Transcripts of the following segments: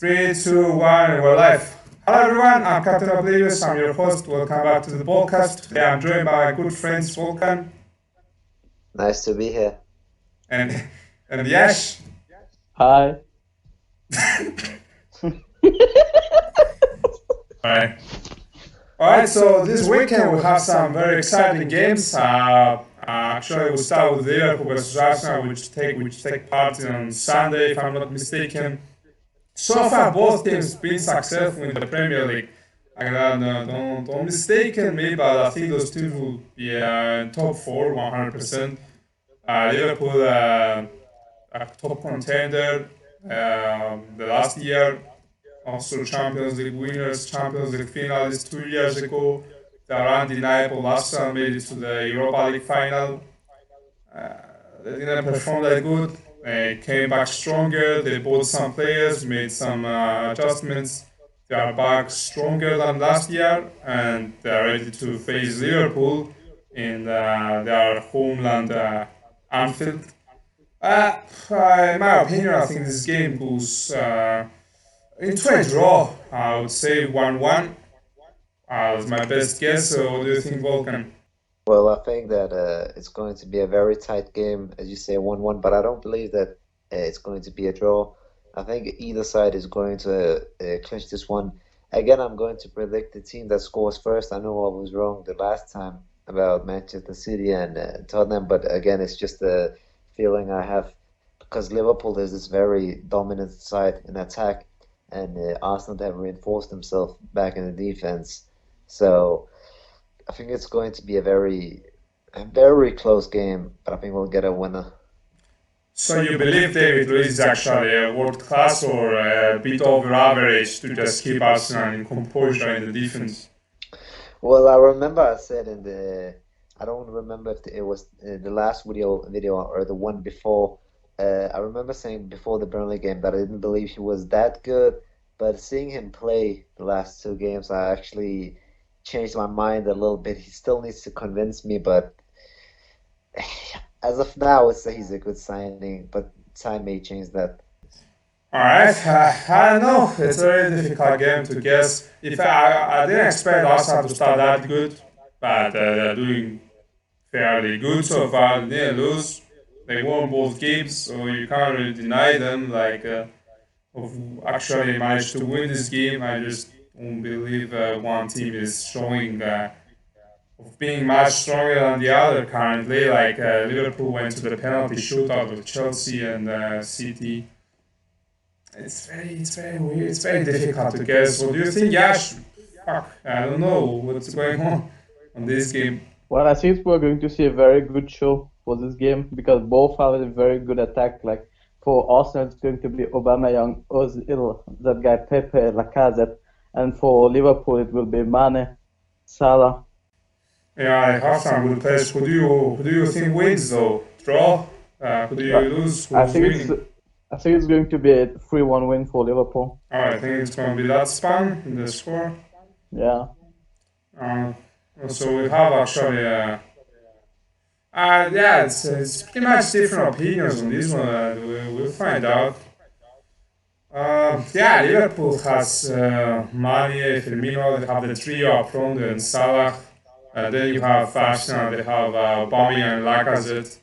Three, two, one, we're live. Hello everyone, I'm Captain Oblivious, I'm your host. Welcome back to the podcast. Today I'm joined by my good friends Volkan Nice to be here. and and Yash. Hi. Alright. Alright, so this weekend we have some very exciting games. Actually we'll start with Liverpool versus Arsenal, which take part on Sunday if I'm not mistaken. So far, both teams been successful in the Premier League. Don't mistaken me, but I think those teams will be top four, 100%. Liverpool, a top contender the last year, also Champions League winners, Champions League finalists 2 years ago. They are undeniable. Arsenal made it to the Europa League final. They didn't perform that good. They came back stronger. They bought some players, made some adjustments. They are back stronger than last year, and they are ready to face Liverpool in their homeland, Anfield. Uh, in my opinion, I think this game goes into a draw. I would say 1-1. That's my best guess. So, what do you think, Volkan? Well, I think that it's going to be a very tight game, as you say, 1-1, but I don't believe that it's going to be a draw. I think either side is going to clinch this one. Again, I'm going to predict the team that scores first. I know I was wrong the last time about Manchester City and Tottenham, but again, it's just a feeling I have because Liverpool is this very dominant side in attack, and Arsenal have reinforced themselves back in the defense. So. I think it's going to be a very close game, but I think we'll get a winner. So you believe David Luiz is actually a world class or a bit over average to just keep Arsenal in composure in the defense? Well, I remember I said I don't remember if it was the last video or the one before. I remember saying before the Burnley game that I didn't believe he was that good, but seeing him play the last two games, I actually changed my mind a little bit. He still needs to convince me, but as of now, I would say he's a good signing, but time may change that. All right, I don't know. It's a very difficult game to guess. If I didn't expect Arsenal to start that good, but they're doing fairly good so far. They didn't lose. They won both games, so you can't really deny them. Of actually managed to win this game. I just don't believe one team is showing of being much stronger than the other currently. Liverpool went to the penalty shootout with Chelsea and City. It's very weird. It's very difficult to guess. So do you think Yash? Fuck, I don't know what's going on this game. Well, I think we're going to see a very good show for this game because both have a very good attack. Like for Arsenal, it's going to be Aubameyang, Ozil, that guy Pepe, Lacazette, and for Liverpool, it will be Mane, Salah. Yeah, I have some good players. Who do you think wins though? Draw? Who do you But lose? I Who's think it's winning? I think it's going to be a 3-1 win for Liverpool. I think it's going to be that span in the score. Yeah. Uh, so we have actually, yeah, it's pretty much different opinions on this one. We'll find out. Yeah, Liverpool has Mane, Firmino, they have the trio up front and Salah. Then you have Arsenal, they have Aubameyang and Lacazette.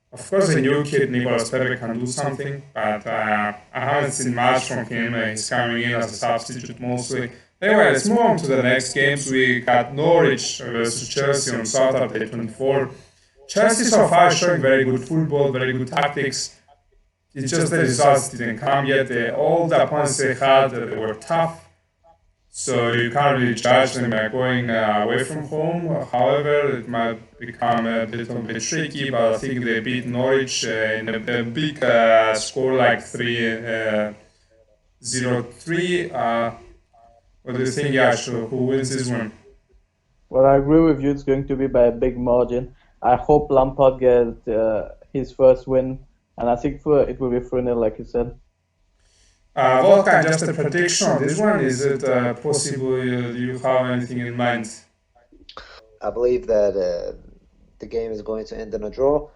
Of course, the new kid Nicolas Pepe can do something, but I haven't seen much from him. He's coming in as a substitute mostly. Anyway, let's move on to the next games. We got Norwich versus Chelsea on Saturday 24. Chelsea so far showing very good football, very good tactics. It's just the results didn't come yet. All the opponents they had, they were tough. So you can't really judge them by going away from home. However, it might become a bit tricky, but I think they beat Norwich in a big score like 3-0-3. What do you think, Yash? Who wins this one? Well, I agree with you. It's going to be by a big margin. I hope Lampard gets his first win, and I think it will be 3-0, like you said. Volkan, just a prediction on this one. Is it possible? Do you have anything in mind? I believe that the game is going to end in a draw.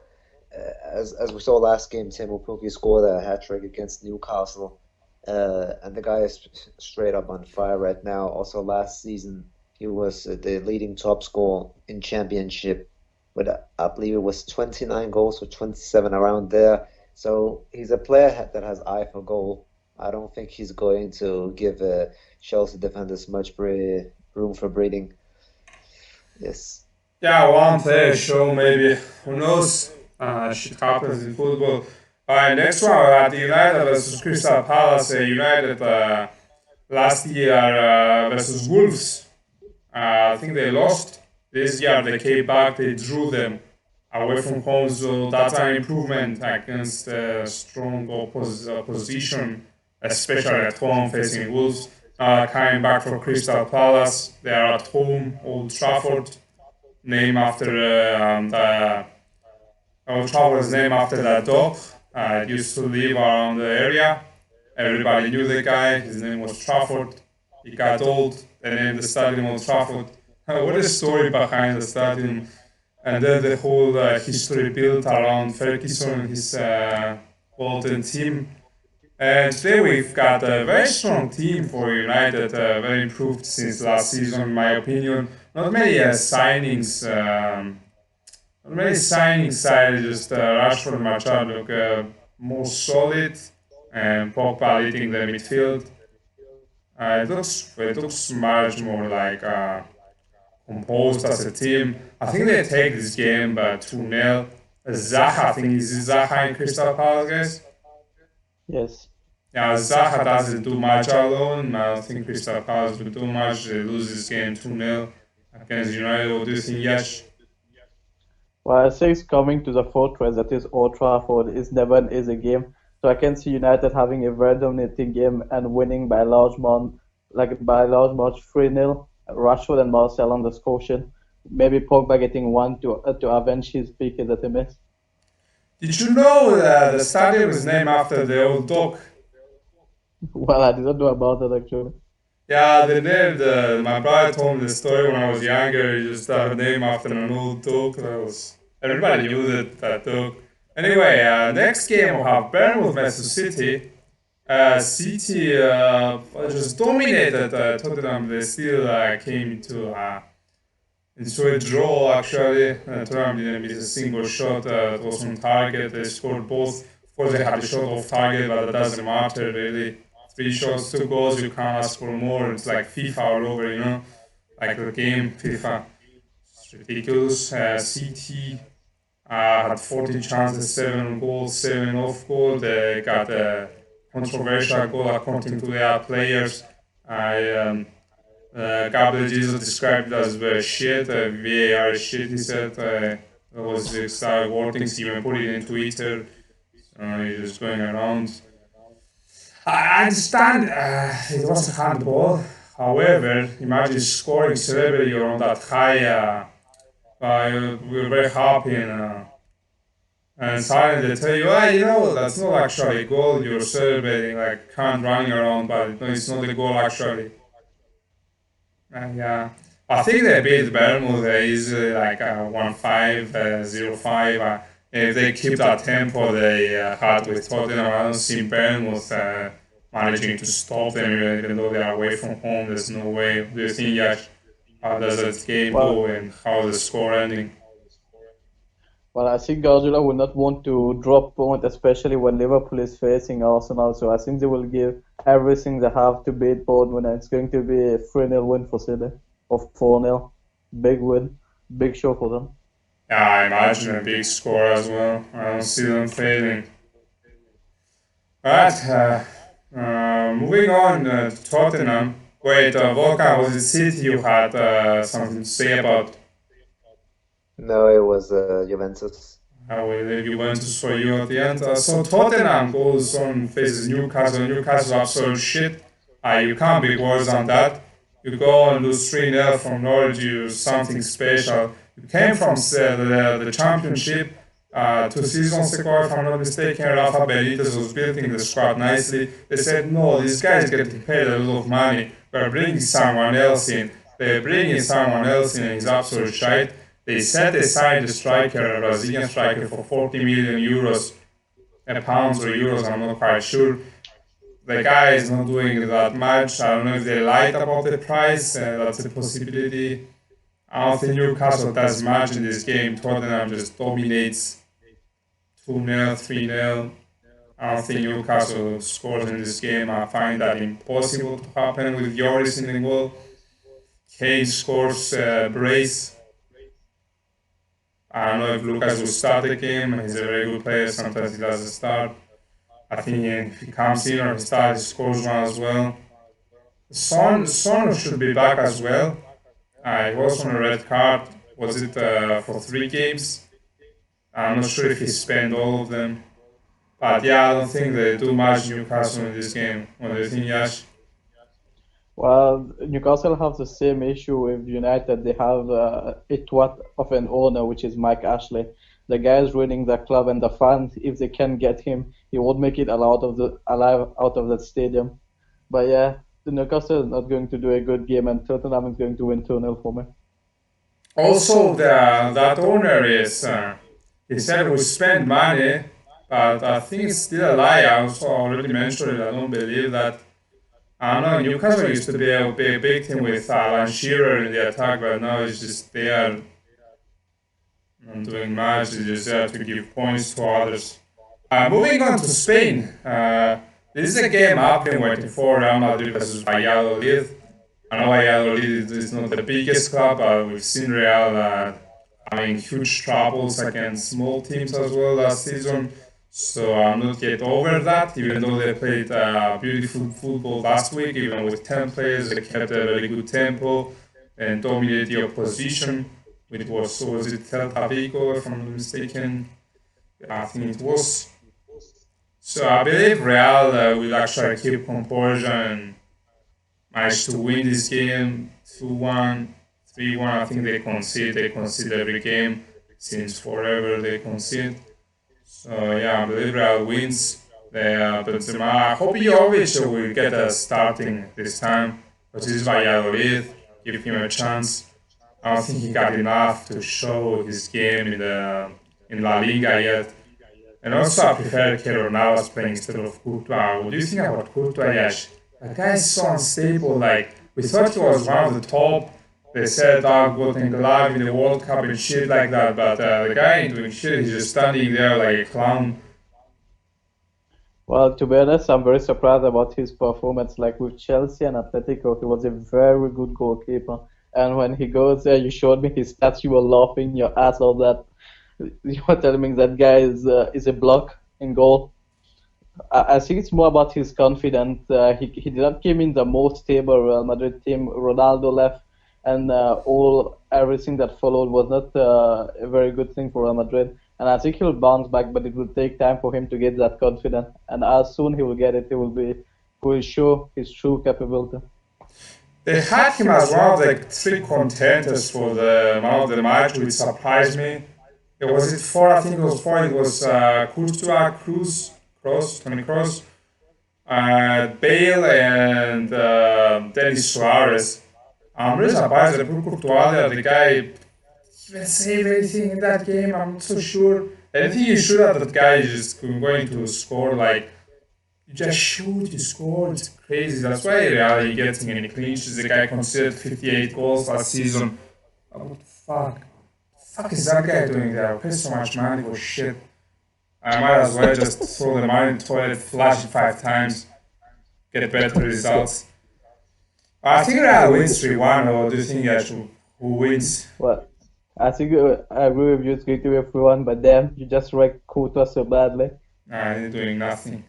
As we saw last game, Timo Pukki scored a hat trick against Newcastle. and the guy is straight up on fire right now. Also, last season he was the leading top scorer in championship with I believe it was 29 goals or 27 around there. So he's a player that has eye for goal. I don't think he's going to give Chelsea defenders much room for breathing. Yes. Yeah, one player show maybe. Who knows? Shit happens in football. Next one, we had United versus Crystal Palace. United last year versus Wolves. I think they lost. This year they came back, they drew them away from home, so that's an improvement against strong opposition, especially at home facing Wolves. Coming back for Crystal Palace, they are at home, Old Trafford, named after the Old Trafford is named after that dog. It used to live around the area. Everybody knew the guy. His name was Trafford. He got old. They named the stadium Old Trafford. What a story behind the stadium. And then the whole history built around Ferguson and his golden team. And today we've got a very strong team for United, very improved since last season, in my opinion. Not many signings. Not many signings side, just Rashford and Machado look more solid, and Pogba leading the midfield. It looks much more like composed as a team. I think they take this game 2-0. Zaha, I think is Zaha in Crystal Palace, guys. Yes. Yeah, Zaha doesn't do much alone. I don't think Crystal Palace will do much. They lose this game 2-0 against United. What do you think, Yash? Well, I say it's coming to the fortress that is Old Trafford is never an easy game. So I can see United having a very dominating game and winning by a large margin, like by a large margin 3-0. Rashford and Marcel on the score sheet. Maybe Pogba getting one to avenge his peak that he missed. Did you know the stadium is named after the old dog? Well, I didn't know about it actually. Yeah, they named my brother told me the story when I was younger. He just named after an old dog. Everybody knew that dog. Anyway, next game we'll have Bournemouth versus City. City just dominated Tottenham. They still came into a draw. Actually, Tottenham didn't miss a single shot. It was on target. They scored both. Of course, they had a shot off target, but it doesn't matter really. 3 shots, 2 goals, you can't ask for more. It's like FIFA all over, like the game FIFA. It's ridiculous. City had 40 chances, 7 goals, 7 off goal. They got a controversial goal according to their players. Gabriel Jesus described it as shit, VAR shit, he said. That was his wordings, he even put it in Twitter. He's just going around. I understand it was a handball. However, imagine scoring celebrity on that high. We were very happy and suddenly they tell you, that's not actually a goal. You're celebrating like can't running around, but no, it's not a goal actually. Yeah, I think they beat Bournemouth easily, like 1-5, 0-5. If they keep that tempo they had with Tottenham, I don't see Bournemouth managing to stop them, even though they are away from home. There's no way. Do you think, Yash, how does that game go and how the score ending? Well, I think Guardiola will not want to drop points, especially when Liverpool is facing Arsenal. So I think they will give everything they have to beat Bournemouth. It's going to be a 3-0 win for City, or 4-0. Big win, big show for them. Yeah, I imagine a big score as well. I don't see them failing. Alright, moving on to Tottenham. Wait, Volkan, was it City you had something to say about? No, it was Juventus. I will leave Juventus for you at the end. So Tottenham goes on faces Newcastle. Newcastle absolute shit. You can't be worse than that. You go and lose 3-0 from Norwich, you're something special. You came from the championship 2 seasons ago, if I'm not mistaken. Rafa Benitez was building the squad nicely. They said, no, this guy is getting paid a lot of money. We're bringing someone else in. They're bringing someone else in, and he's absolute shite. They set aside a striker, a Brazilian striker, for 40 million euros, pounds or euros, I'm not quite sure. the guy is not doing that much. I don't know if they lied about the price. That's a possibility. I don't think Newcastle does much in this game. Tottenham just dominates 2-0, 3-0. I don't think Newcastle scores in this game. I find that impossible to happen with Lloris in the goal. Kane scores brace. I don't know if Lucas will start the game. He's a very good player. Sometimes he doesn't start. I think if he comes in or he starts, he scores one as well. Son should be back as well. He was on a red card. Was it for 3 games? I'm not sure if he spent all of them. But yeah, I don't think they do much Newcastle in this game. What do you think, Yash? Well, Newcastle have the same issue with United. They have a twat of an owner, which is Mike Ashley. The guy is ruining the club, and the fans, if they can get him, he won't make it alive out of the stadium. But yeah, the Newcastle is not going to do a good game, and Tottenham is going to win 2-0 for me. Also, that owner is, he said we spend money, but I think it's still a lie. I also already mentioned it. I don't believe that. I don't know, Newcastle used to be a big team with Alan Shearer in the attack, but now it's just they are not doing much. They just there to give points to others. Moving on to Spain. This is a game I've been waiting for, Real Madrid versus Valladolid. I know Valladolid is not the biggest club, but we've seen Real having huge troubles against small teams as well last season. So I'm not yet over that, even though they played beautiful football last week, even with 10 players, they kept a very good tempo and dominated the opposition. It was it Celta Vigo, if I'm not mistaken? I think it was. So I believe Real will actually keep composure and manage to win this game 2-1, 3-1. I think they concede every game since forever they concede. So yeah, I believe Real wins. Benzema, I hope Jovic will get a starting this time, but this is Valladolid. Give him a chance. I don't think he got enough to show his game in La Liga yet. And also, I prefer Keylor Navas playing instead of Courtois. What do you think about Courtois, Yash? That guy is so unstable. Like, we thought he was one of the top. They said, Golden Glove in the World Cup and shit like that. But the guy ain't doing shit. He's just standing there like a clown. Well, to be honest, I'm very surprised about his performance. Like with Chelsea and Atletico, he was a very good goalkeeper. And when he goes there, you showed me his stats, you were laughing your ass off that. You were telling me that guy is a block in goal. I think it's more about his confidence. He did not came in the most stable Real Madrid team. Ronaldo left, and everything that followed was not a very good thing for Real Madrid. And I think he'll bounce back, but it will take time for him to get that confidence. And as soon he will get it, he will show his true capability. They had him as one of the 3 contenders for the man of the match, which surprised me. Was it 4? I think it was 4. It was Courtois, Toni Kroos, Bale, and Denis Suarez. I'm really surprised that put Courtois there. The guy didn't save anything in that game. I'm not so sure. I think you sure that that guy is just going to score like. You just shoot, you score, it's crazy. That's why Real getting any clean sheets. The guy conceded 58 goals last season. What the fuck? Fuck is that guy doing there? I pay so much money for shit. I might as well just throw the money in the toilet, flash it 5 times, get better results. I think Real wins 3-1, or do you think actually who wins? Well, I think I agree with you. It's going to be everyone, but damn, you just wrecked Courtois so badly. Nah, he's doing nothing.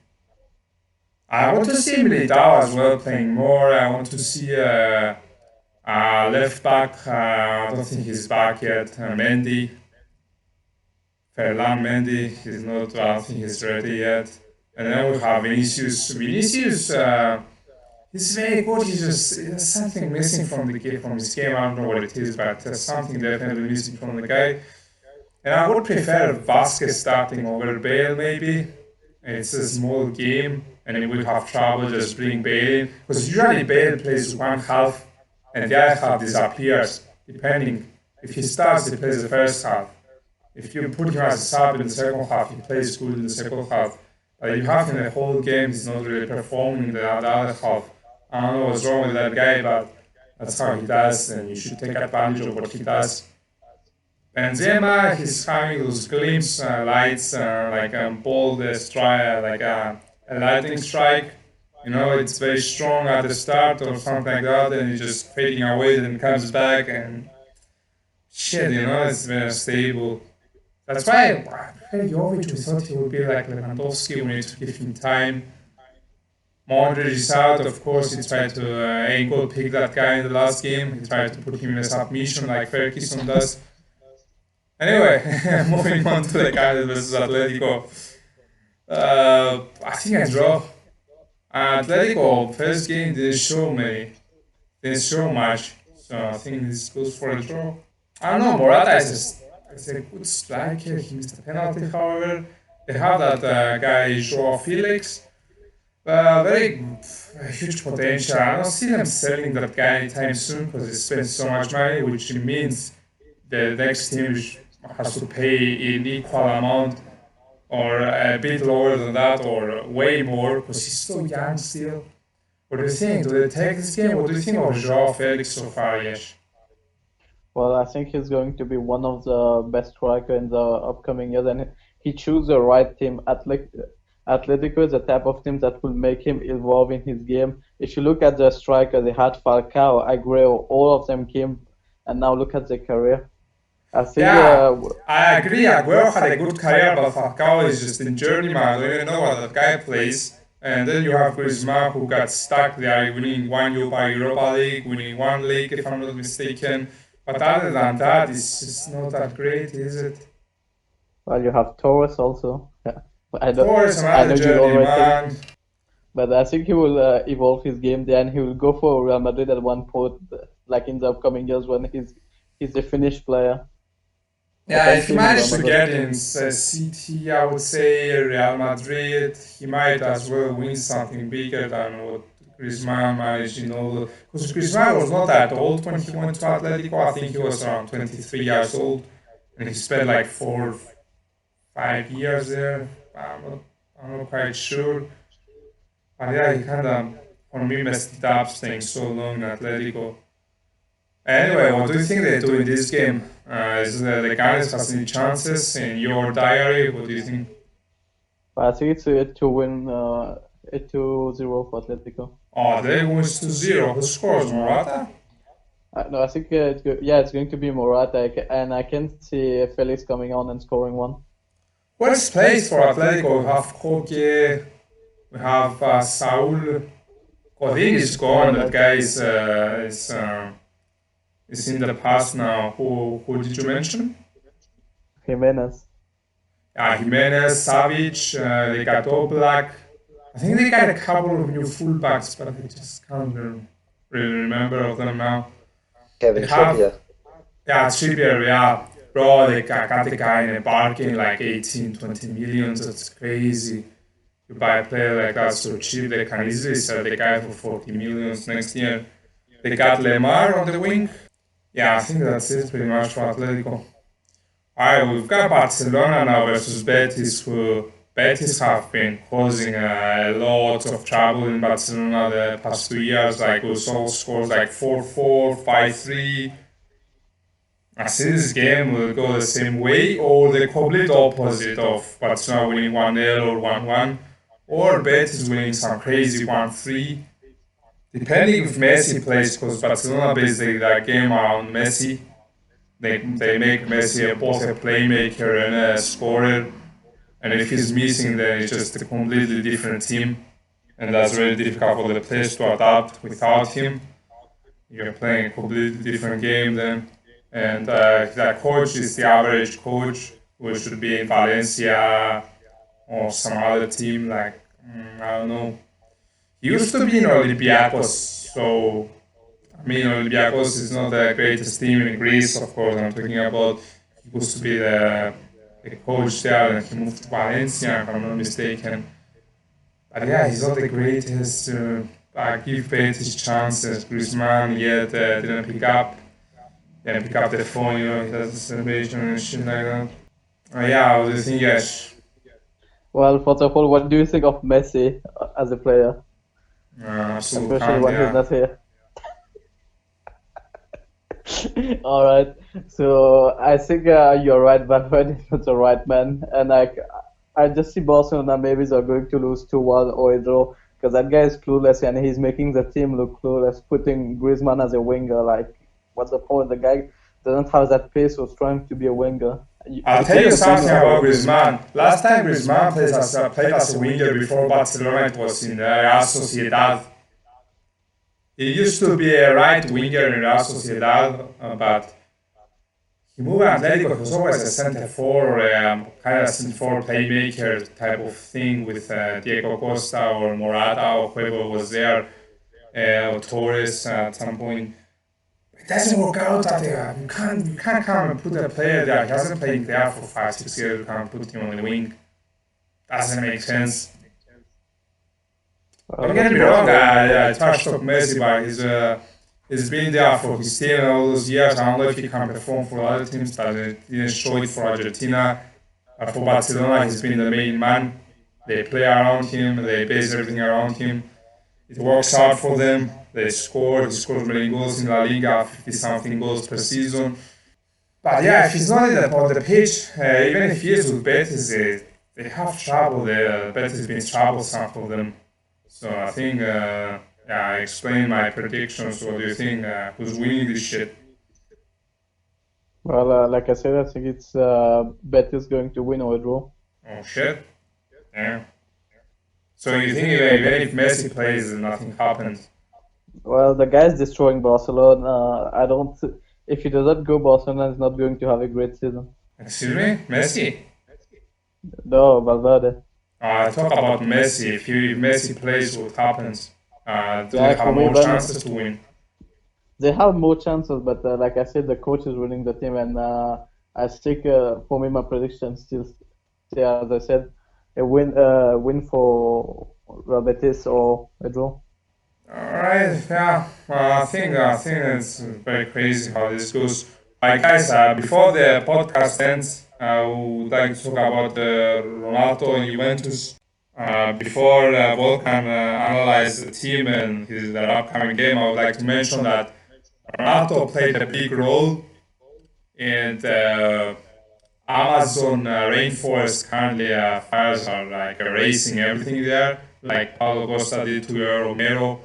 I want to see Militao as well playing more. I want to see left back. I don't think he's back yet. Mendy. Ferland Mendy. He's not, I don't think he's ready yet. And then we have Vinicius. Vinicius, he's very good. There's something missing from the game, from his game. I don't know what it is, but there's something definitely missing from the guy. And I would prefer Vasquez starting over Bale, maybe. It's a small game, and we would have trouble just bring Bale in. Because usually Bale plays one half, and the other half disappears, depending. If he starts, he plays the first half. If you put him as a sub in the second half, he plays good in the second half. You have in the whole game, he's not really performing the other half. I don't know what's wrong with that guy, but that's how he does, and you should take advantage of what he does. Benzema, he's having those glimpse lights, like ball the strike, like a lightning strike. It's very strong at the start or something like that, and it's just fading away, then comes back, and shit, it's very stable. That's why I prefer Jovic. We thought he would be like Lewandowski. We need to give him time. Modric is out, of course. He tried to ankle pick that guy in the last game. He tried to put him in a submission like Ferguson does. Anyway, moving on to the Cádiz versus Atletico. I think I draw. Atletico first game didn't show much, so I think this goes for a draw. I don't know. Morata is a good striker. He missed a penalty, however. They have that guy Joao Felix. Very huge potential. I don't see them selling that guy anytime soon because they spend so much money, which means the next team has to pay an equal amount or a bit lower than that or way more because he's so young still. What do you think? Do they take this game? What do you think of Joao Felix so far, Yes? Well, I think he's going to be one of the best striker in the upcoming years, and he chose the right team. Atletico is the type of team that will make him evolve in his game. If you look at the striker, they had Falcao, Aguero, all of them came, and now look at their career. I think Yeah, I agree. Aguero had a good career, but Falcao is just in journeyman. I don't even know what that guy plays. And then you have Griezmann who got stuck there, winning one Europa League, winning one league, if I'm not mistaken. But other than that, it's just not that great, is it? well, you have Torres also. Yeah, I don't, Torres, I know another you already think, journeyman. but I think he will evolve his game there, and he will go for Real Madrid at one point, like in the upcoming years when he's a finished player. I Yeah, can if see he him in Real managed to Madrid. get in City, I would say Real Madrid, he might as well win something bigger than what Griezmann managed in all. Because Griezmann was not that old when he went to Atletico. I think he was around 23 years old, and he spent like 5 years there. I'm not quite sure. But yeah, he kind of, for me, messed it up staying so long in Atletico. Anyway, what do you think they do in this game? Is the Gunners has any chances in your diary? What do you think? But I think it's to win a 2-0 for Atletico. Oh, they wins 2-0. Who scores? Morata? No, I think it's going to be Morata, and I can see Felix coming on and scoring one. Where's place for Atletico? We have Koke, we have Saul. Godin is gone. That guy is in the past now. Who did you mention? Jimenez. Jimenez, Savic, they got Oblak. I think they got a couple of new fullbacks, but I just can't really remember of them now. Kevin They have, Trippier. yeah, Trippier, yeah. Bro, they got the guy in a bargain like 18, 20 millions. That's crazy. You buy a player like that so cheap, they can easily sell the guy for 40 millions next year. They got Lemar on the wing. Yeah, I think that's it pretty much for Atletico. Alright, we've got Barcelona now versus Betis, who Betis have been causing a lot of trouble in Barcelona the past 2 years. Like we saw scores like 4-4, 5-3. I see this game will go the same way or the complete opposite of Barcelona winning 1-0 or 1-1, or Betis winning some crazy 1-3. Depending if Messi plays, because Barcelona based their game around Messi. They make Messi both a playmaker and a scorer. And if he's missing, then it's just a completely different team. And that's really difficult for the players to adapt without him. You're playing a completely different game then. And the coach is the average coach, who should be in Valencia or some other team, like, I don't know. He used to be in Olympiacos, so I mean, Olympiacos is not the greatest team in Greece, of course. I'm talking about he used to be the coach there, and he moved to Valencia, if I'm not mistaken. But yeah, he's not the greatest. Give Betis chances. Griezmann yet didn't pick up. Didn't pick up the phone, he has a celebration and shit like that. Yeah, what do you think, Yash? Well, first of all, what do you think of Messi as a player, Absolute especially count, when he's yeah. not here? All right. So I think you're right, Valverde is the right man, and I just see Barcelona maybe they're going to lose 2-1 or a draw because that guy is clueless and he's making the team look clueless, putting Griezmann as a winger. Like, what's the point? The guy doesn't have that pace or strength to be a winger. I'll You tell take you a something winger for about a winger. Griezmann. Last time Griezmann played as a winger before Barcelona, it was in Real Sociedad. He used to be a right winger in Real Sociedad, but he moved Atletico. He was always a center forward, or kind of center forward playmaker type of thing with Diego Costa or Morata or whoever was there, or Torres at some point. It doesn't work out at the, you can't come and put a player there. He hasn't played there for 5 6 years. You can't put him on the wing. Doesn't make sense. Don't get That's me wrong. Barcelona. I touched on Messi, but he's been there for his team all those years. I don't know if he can perform for other teams. Didn't show it for Argentina. For Barcelona, he's been the main man. They play around him. They base everything around him. It works out for them. They score. He scores many goals in La Liga, 50 something goals per season. But yeah, if he's not on the pitch, even if he is with Betis, they have trouble. Betis been troublesome for them. So I think, yeah, I explained my predictions. What do you think? Who's winning this shit? Well, like I said, I think it's Betis going to win or a draw. Oh shit. Yeah. So you think even if Messi plays, nothing happens? Well, the guy is destroying Barcelona. I don't. If he doesn't go, Barcelona is not going to have a great season. Excuse me, Messi. No, Valverde. I talk about Messi. If Messi plays, what happens? Do they Yeah, have for me, more when chances to win? they have more chances, but like I said, the coach is running the team, and I stick. For me, my prediction still, stay as I said, win for Real Betis or a draw. Alright, yeah. Well, I think it's very crazy how this goes. Alright, guys. Before the podcast ends, I would like to talk about Ronaldo and Juventus. Before Volkan analyze the team and their upcoming game, I would like to mention that Ronaldo played a big role in the Amazon rainforest. Currently, fires are like erasing everything there, like Paulo Costa did to Romero,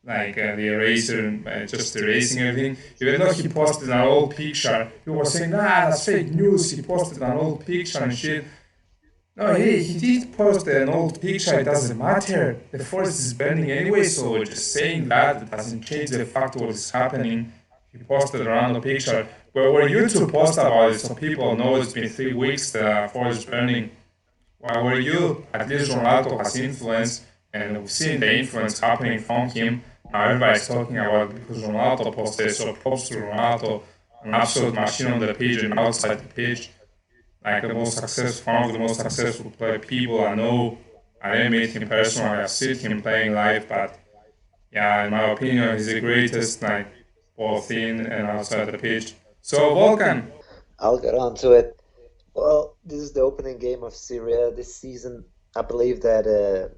like the eraser, just erasing everything. Even though he posted an old picture, people were saying, nah, that's fake news. He posted an old picture and shit. No, he did post an old picture. It doesn't matter. The forest is burning anyway, so just saying that it doesn't change the fact what is happening. He posted around the picture. But were you to post about it so people know it's been 3 weeks the forest is burning? Why were you? At least Ronaldo has influence, and we've seen the influence happening from him. Now everybody's talking about it because Ronaldo posted, so props to Ronaldo, an absolute machine on the pitch and outside the pitch, like the most successful, one of the most successful people I know. I didn't meet him personally. I've seen him playing live, but yeah, in my opinion, he's the greatest, like both in and outside the pitch. So Volkan, I'll get on to it. Well, this is the opening game of Syria this season. I believe that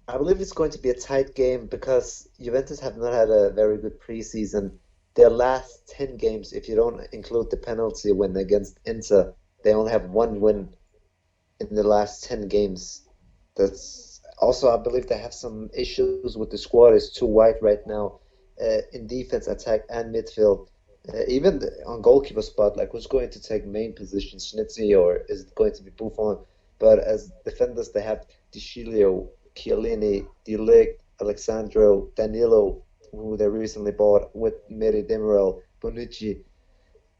I believe it's going to be a tight game because Juventus have not had a very good preseason. Their last 10 games, if you don't include the penalty win against Inter, they only have one win in the last 10 games. That's also, I believe they have some issues with the squad. It's too wide right now in defense, attack, and midfield. Even on goalkeeper spot, like who's going to take main position, Schnitzy or is it going to be Buffon? But as defenders, they have Di Chilio, Chiellini, De Ligt, Alexandro, Danilo, who they recently bought with Meri Demiral, Bonucci.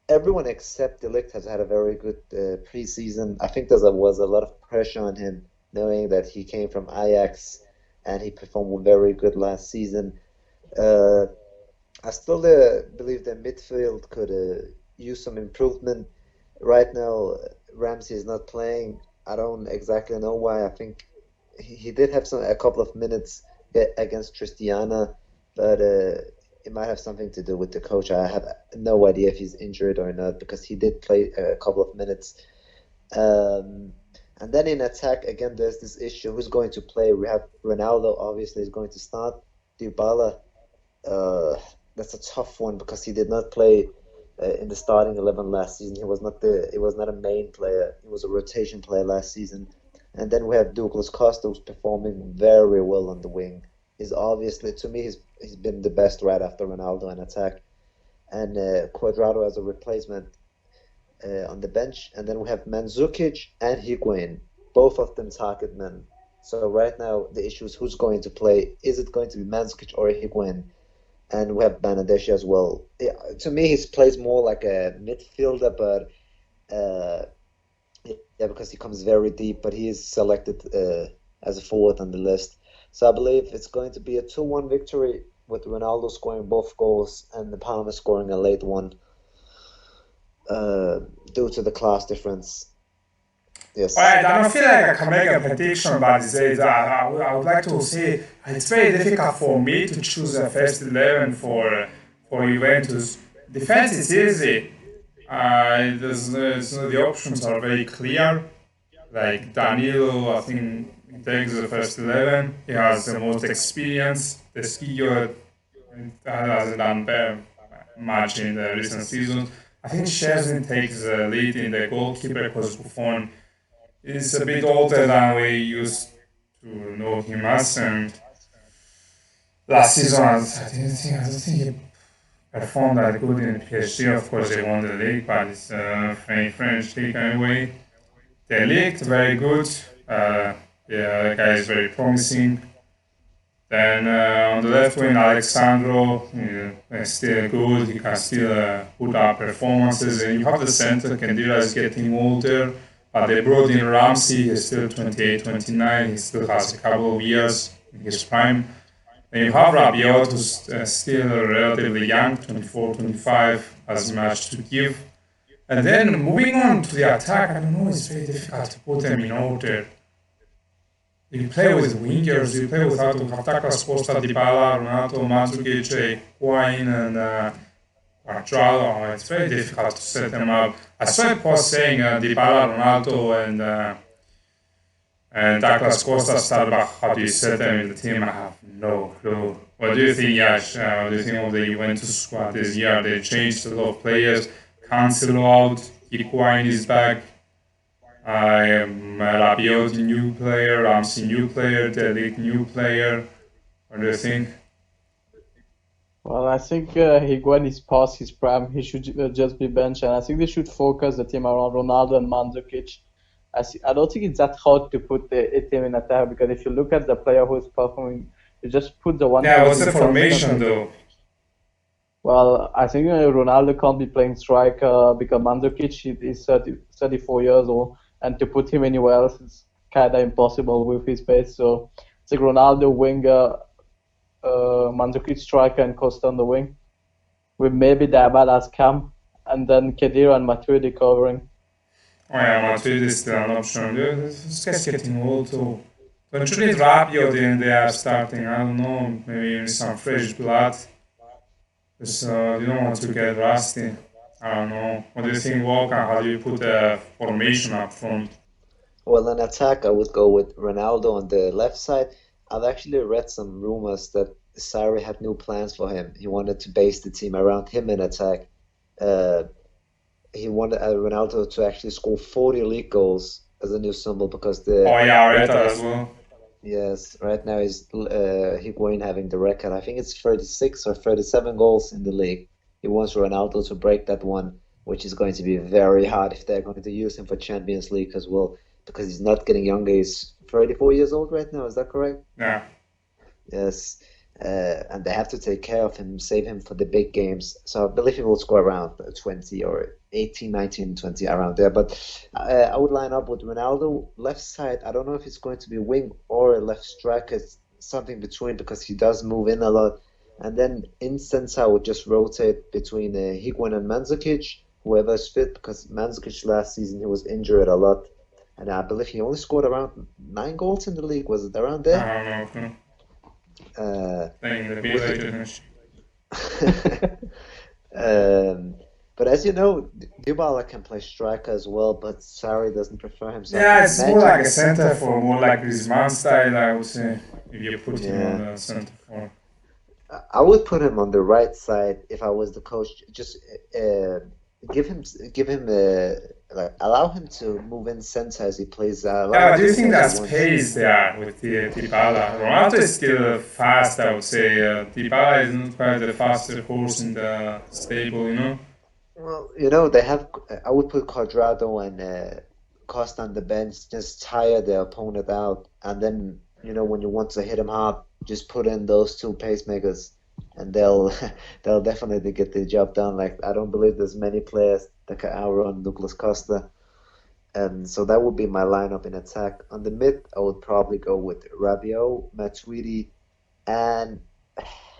Everyone except De Ligt has had a very good preseason. I think was a lot of pressure on him, knowing that he came from Ajax and he performed very good last season. Uh, I still believe that midfield could use some improvement. Right now, Ramsey is not playing. I don't exactly know why. I think he did have a couple of minutes against Tristiana, but it might have something to do with the coach. I have no idea if he's injured or not because he did play a couple of minutes. Um, And then in attack, again, there's this issue: who's going to play? We have Ronaldo, obviously, is going to start. Dybala, uh, that's a tough one because he did not play in the starting 11 last season. He was not a main player. He was a rotation player last season. And then we have Douglas Costa, who's performing very well on the wing. He's obviously, to me, he's been the best right after Ronaldo in attack. And Cuadrado as a replacement on the bench. And then we have Mandzukic and Higuain, both of them target men. So right now the issue is who's going to play. Is it going to be Mandzukic or Higuain? And we have Bangladesh as well. Yeah, to me, he plays more like a midfielder, but yeah, because he comes very deep. But he is selected as a forward on the list. So I believe it's going to be a 2-1 victory with Ronaldo scoring both goals and the Palmer scoring a late one due to the class difference. Yes. Alright, I don't feel like I can make a prediction, but I would like to say it's very difficult for me to choose a first 11 for Juventus. Defense is easy. The options are very clear. Like Danilo, I think he takes the first 11. He has the most experience. The skier hasn't done very much in the recent seasons. I think Szczesny takes the lead in the goalkeeper because Buffon is a bit older than we used to know him as. And last season, I don't think he performed that good in PSG. Of course, they won the league, but it's a French league anyway. The league very good. Yeah, the guy is very promising. Then on the left wing, Alexandro is still good. He can still put up performances. And you have the center, Kendira is getting older. But they brought in Ramsey, he's still 28, 29. He still has a couple of years in his prime. Then you have Rabiot, who's still relatively young, 24, 25, has much to give. And then moving on to the attack, I don't know, it's very difficult to put them in order. You play with wingers, you play without Douglas Costa, Dybala, Ronaldo, Mandzukic, Higuain, and Cuadrado. It's very difficult to set them up. I saw a post saying Dybala, Ronaldo, and Douglas Costa start, but how do you set them in the team? I have no clue. What do you think, Yash? What do you think of the Juventus squad this year? They changed a lot of players. Cancelo out, Higuain is back. Rabiot, new player, Ramsey, new player, Delic, new player. What do you think? Well, I think Higuain is past his prime. He should just be benched, and I think they should focus the team around Ronaldo and Mandzukic. I don't think it's that hard to put a team in attack because if you look at the player who is performing, you just put the one. Yeah, what's the formation though? Well, I think Ronaldo can't be playing striker because Mandzukic is 34 years old, and to put him anywhere else is kind of impossible with his pace. So it's like Ronaldo winger, Mandzukic striker, and Costa on the wing, with maybe Dybala as cam, and then Khedira and Matuidi covering. Oh yeah, Matuidi is still an option. This guy's getting old too. Don't you need Rabiot in there starting? I don't know, maybe some fresh blood. Because you don't want to get rusty. I don't know. What do you think, Walker? How do you put a formation up front? Well, in attack, I would go with Ronaldo on the left side. I've actually read some rumors that Sarri had new plans for him. He wanted to base the team around him in attack. He wanted Ronaldo to actually score 40 league goals as a new symbol because Oh yeah, I read that as well. yes, right now is Higuain having the record. I think it's 36 or 37 goals in the league. He wants Ronaldo to break that one, which is going to be very hard if they're going to use him for Champions League as well, because he's not getting younger. He's 34 years old right now. Is that correct? Yeah. Yes. And they have to take care of him, save him for the big games. So I believe he will score around 20 or 18, 19, 20, around there. But I would line up with Ronaldo. Left side, I don't know if it's going to be wing or a left striker. It's something between because he does move in a lot. And then in center, I would just rotate between Higuain and Mandzukic, whoever's fit, because Mandzukic last season, he was injured a lot. And I believe he only scored around 9 goals in the league. Was it around there? I don't know. Uh, Playing the B-League. um, But as you know, Dybala can play striker as well, but Sarri doesn't prefer him. So I can Yeah, it's more like imagine, a center for more like Griezmann style, I would say. If you put him on yeah, the center for. I would put him on the right side if I was the coach. Just uh, give him, give him, like allow him to move in center as he plays. Allow Yeah, him but do to you play think as he that's wants. pace there with the Dybala? Ronaldo is still fast, I would say. Dybala is not quite the fastest horse in the stable, you know? Well, you know, they have. I would put Cuadrado and Costa on the bench, just tire the opponent out, and then when you want to hit him hard, just put in those two pacemakers, and they'll they'll definitely get the job done. Like I don't believe there's many players that can outrun Douglas Costa, and so that would be my lineup in attack. On the mid, I would probably go with Rabiot, Matuidi, and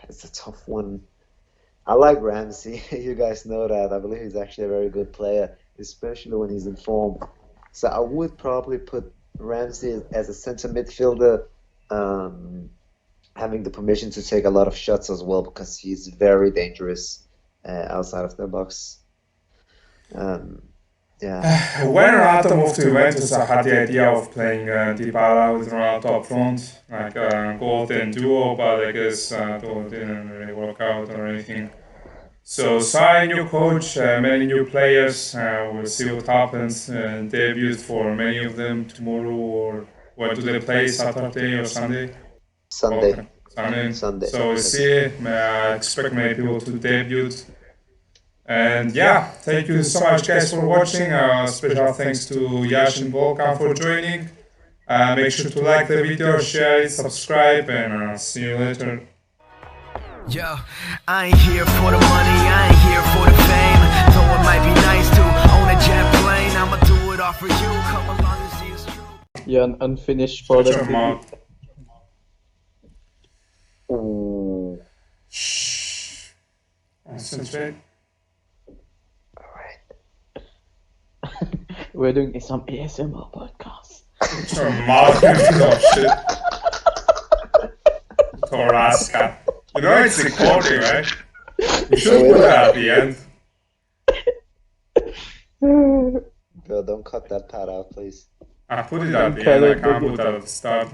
it's a tough one. I like Ramsey. You guys know that. I believe he's actually a very good player, especially when he's in form. So I would probably put Ramsey as a center midfielder, um, having the permission to take a lot of shots as well because he's very dangerous outside of the box. Um, yeah. When Ronaldo moved to Juventus, I had the idea of playing Dybala with Ronaldo up front, like a golden duo, but I guess it didn't really work out or anything. So sign new coach, many new players. We'll see what happens. Debut for many of them tomorrow, or when do they play? Saturday or Sunday? Sunday. Okay, Sunday. Sunday. So we'll Yes. see. I expect many people to debut. And yeah, thank you so much, guys, for watching. Special thanks to Yash and Volkan for joining. Make sure to like the video, share it, subscribe, and see you later. Yo, I ain't here for the money, I ain't here for the fame. Though it might be nice to own a jet plane, I'ma do it all for you. Come along and see it's true. Yeah, an unfinished product. Shut your mouth. Ooh. Shh. Concentrate. All right. We're doing some ASMR podcast. Shut your mouth, you piece of shit. Toraska. You know it's recording, right? You should put that at the end. Bro, don't cut that part out, please. I put it at the Cut end, I it, can't okay. put that at the start.